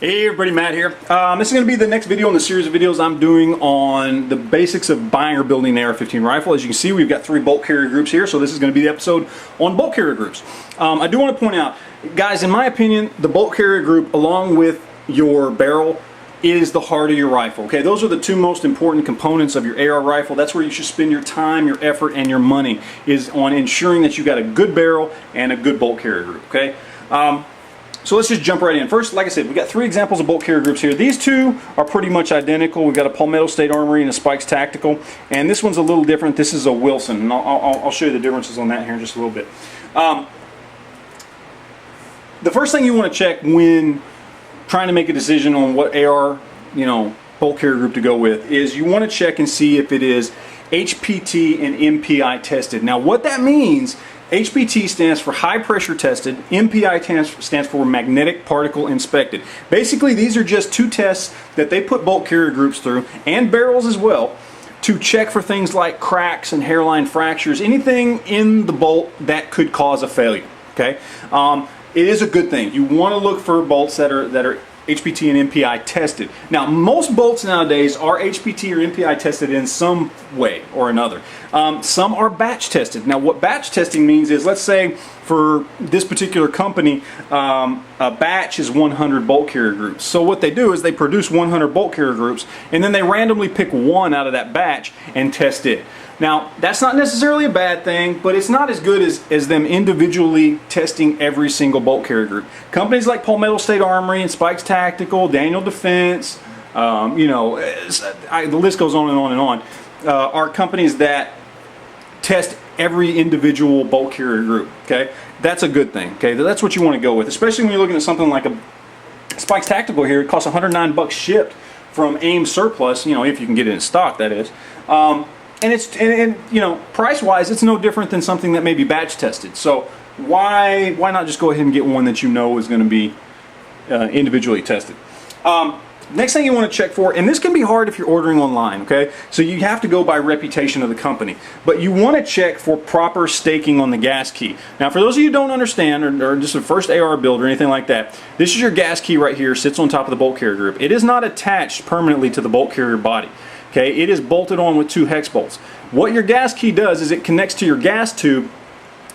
Hey everybody, Matt here. This is going to be the next video in the series of videos I'm doing on the basics of buying or building an AR-15 rifle. As you can see, we've got 3 bolt carrier groups here, so this is going to be the episode on bolt carrier groups. I do want to point out, guys, in my opinion, the bolt carrier group, along with your barrel, is the heart of your rifle. Okay, those are the 2 most important components of your AR rifle. That's where you should spend your time, your effort, and your money, is on ensuring that you got a good barrel and a good bolt carrier group. Okay. So let's just jump right in. First, like I said, we've got 3 examples of bolt carrier groups here. These 2 are pretty much identical. We've got a Palmetto State Armory and a Spikes Tactical. And this one's a little different. This is a Wilson. And I'll show you the differences on that here in just a little bit. The first thing you want to check when trying to make a decision on what AR, bolt carrier group to go with is you want to check and see if it is HPT and MPI tested. Now what that means, HPT stands for high pressure tested, MPI stands for magnetic particle inspected. Basically, these are just 2 tests that they put bolt carrier groups through, and barrels as well, to check for things like cracks and hairline fractures, anything in the bolt that could cause a failure. Okay, it is a good thing. You want to look for bolts that are HPT and MPI tested. Now, most bolts nowadays are HPT or MPI tested in some way or another. Some are batch tested. Now, what batch testing means is, let's say for this particular company, a batch is 100 bolt carrier groups. So what they do is they produce 100 bolt carrier groups, and then they randomly pick one out of that batch and test it. Now, that's not necessarily a bad thing, but it's not as good as them individually testing every single bolt carrier group. Companies like Palmetto State Armory and Spikes Tactical, Daniel Defense, the list goes on and on and on, are companies that test every individual bolt carrier group. Okay, that's a good thing. Okay, that's what you want to go with, especially when you're looking at something like a Spikes Tactical here. It costs $109 shipped from AIM Surplus, if you can get it in stock, that is. And price-wise, it's no different than something that may be batch tested. So why not just go ahead and get one that you know is going to be individually tested? Next thing you want to check for, and this can be hard if you're ordering online, okay? So you have to go by reputation of the company. But you want to check for proper staking on the gas key. Now, for those of you who don't understand, or just a first AR build or anything like that, this is your gas key right here, sits on top of the bolt carrier group. It is not attached permanently to the bolt carrier body. Okay, it is bolted on with 2 hex bolts. What your gas key does is it connects to your gas tube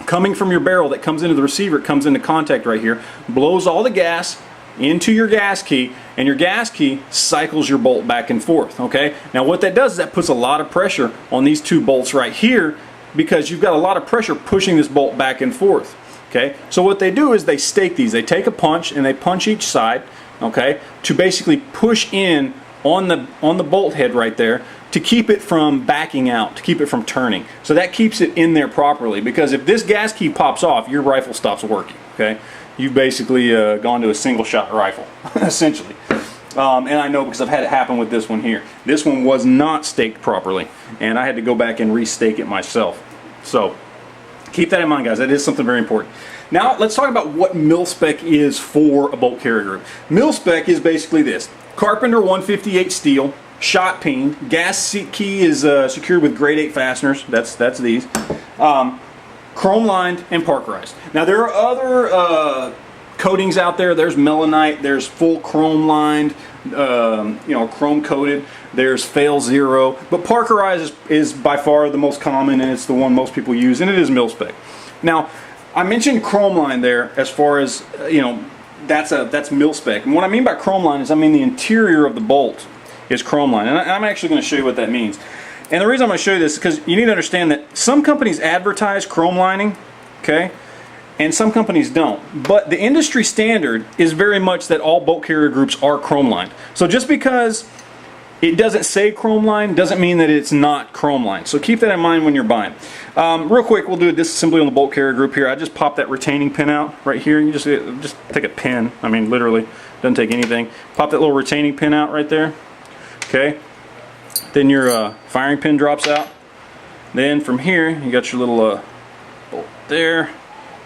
coming from your barrel that comes into the receiver. It comes into contact right here, blows all the gas into your gas key, and your gas key cycles your bolt back and forth. Okay, now what that does is that puts a lot of pressure on these 2 bolts right here, because you've got a lot of pressure pushing this bolt back and forth. Okay, so what they do is they stake these. They take a punch and they punch each side, okay, to basically push in on the bolt head right there to keep it from backing out, to keep it from turning. So that keeps it in there properly, because if this gas key pops off, your rifle stops working. Okay, you've basically gone to a single shot rifle essentially. And I know because I've had it happen with this one here. This one was not staked properly, and I had to go back and restake it myself. So keep that in mind, guys. That is something very important. Now let's talk about what Milspec is for a bolt carrier group. Milspec is basically this: Carpenter 158 steel, shot peen, gas key is secured with grade 8 fasteners. That's these. Chrome lined and parkerized. Now there are other coatings out there. There's melanite. There's full chrome lined. Chrome coated. There's fail zero. But parkerized is by far the most common, and it's the one most people use, and it is Milspec. Now, I mentioned chrome line there as far as that's Milspec. And what I mean by chrome line is I mean the interior of the bolt is chrome line. And I'm actually going to show you what that means. And the reason I'm going to show you this is because you need to understand that some companies advertise chrome lining, okay, and some companies don't. But the industry standard is very much that all bolt carrier groups are chrome lined. So just because it doesn't say chrome line doesn't mean that it's not chrome line. So keep that in mind when you're buying. Real quick, we'll do a disassembly on the bolt carrier group here. I just popped that retaining pin out right here. You just take a pin. I mean, literally, doesn't take anything. Pop that little retaining pin out right there. Okay. Then your firing pin drops out. Then from here, you got your little bolt there.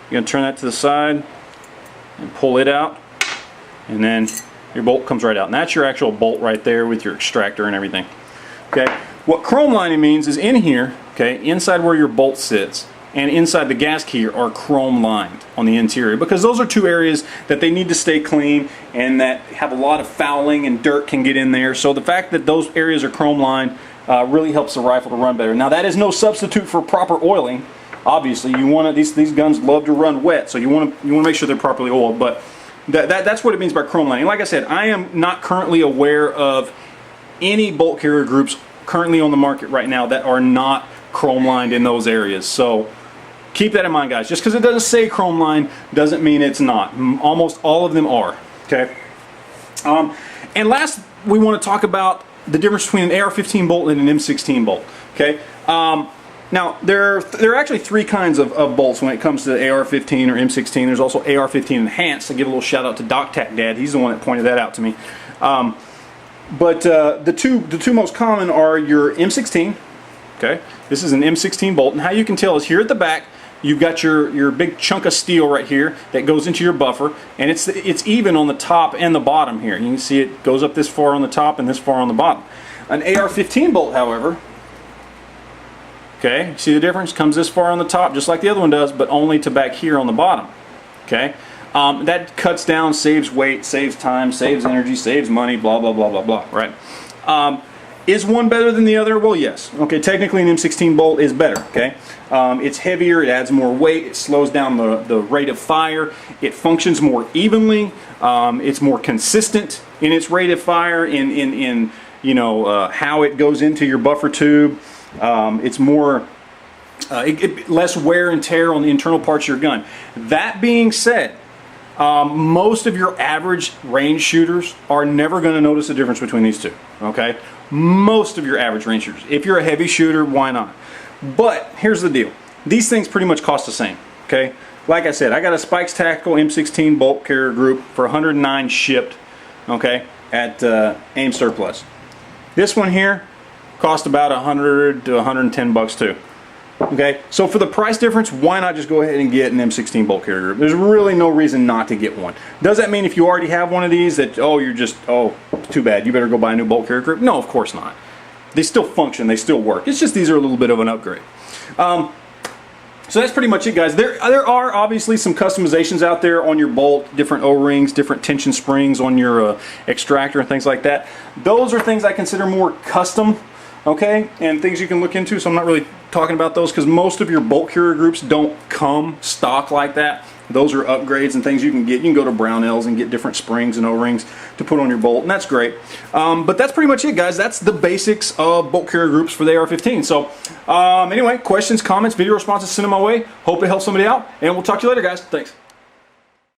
You're gonna turn that to the side and pull it out, and then your bolt comes right out. And that's your actual bolt right there with your extractor and everything. Okay. What chrome lining means is in here, okay, inside where your bolt sits, and inside the gas key are chrome lined on the interior, because those are two areas that they need to stay clean and that have a lot of fouling and dirt can get in there. So the fact that those areas are chrome lined really helps the rifle to run better. Now that is no substitute for proper oiling. Obviously, you want to, these guns love to run wet, so you want to make sure they're properly oiled. But that's what it means by chrome lining. Like I said, I am not currently aware of any bolt carrier groups currently on the market right now that are not chrome lined in those areas. So keep that in mind, guys. Just because it doesn't say chrome line doesn't mean it's not. Almost all of them are. Okay. And last, we want to talk about the difference between an AR15 bolt and an M16 bolt. Okay. Now there are actually three kinds of bolts when it comes to the AR15 or M16. There's also AR15 Enhanced. I give a little shout out to DocTac Dad. He's the one that pointed that out to me. But the two most common are your M16. Okay, this is an M16 bolt, and how you can tell is here at the back you've got your big chunk of steel right here that goes into your buffer, and it's even on the top and the bottom here. You can see it goes up this far on the top and this far on the bottom. An AR15 bolt, however, okay, see the difference? Comes this far on the top just like the other one does, but only to back here on the bottom. Okay. That cuts down, saves weight, saves time, saves energy, saves money, blah, blah, blah, blah, blah, right? Is one better than the other? Well, yes. Okay, technically an M16 bolt is better, okay? It's heavier, it adds more weight, it slows down the rate of fire, it functions more evenly, it's more consistent in its rate of fire, in you know, how it goes into your buffer tube. It's more... less wear and tear on the internal parts of your gun. That being said, most of your average range shooters are never going to notice the difference between these two. Okay, most of your average range shooters. If you're a heavy shooter, why not? But here's the deal: these things pretty much cost the same. Okay, like I said, I got a Spikes Tactical M16 Bolt Carrier Group for 109 shipped. Okay, at AIM Surplus. This one here cost about 100 to 110 bucks too. Okay, so for the price difference, why not just go ahead and get an M16 bolt carrier group? There's really no reason not to get one. Does that mean if you already have one of these that, oh, you're just, oh, too bad, you better go buy a new bolt carrier group? No, of course not. They still function, they still work. It's just these are a little bit of an upgrade. So that's pretty much it, guys. There are obviously some customizations out there on your bolt, different O-rings, different tension springs on your extractor and things like that. Those are things I consider more custom. Okay, and things you can look into, so I'm not really talking about those because most of your bolt carrier groups don't come stock like that. Those are upgrades and things you can get. You can go to Brownells and get different springs and O-rings to put on your bolt, and that's great. But that's pretty much it, guys. That's the basics of bolt carrier groups for the AR-15. So anyway, questions, comments, video responses, send them my way. Hope it helps somebody out, and we'll talk to you later, guys. Thanks.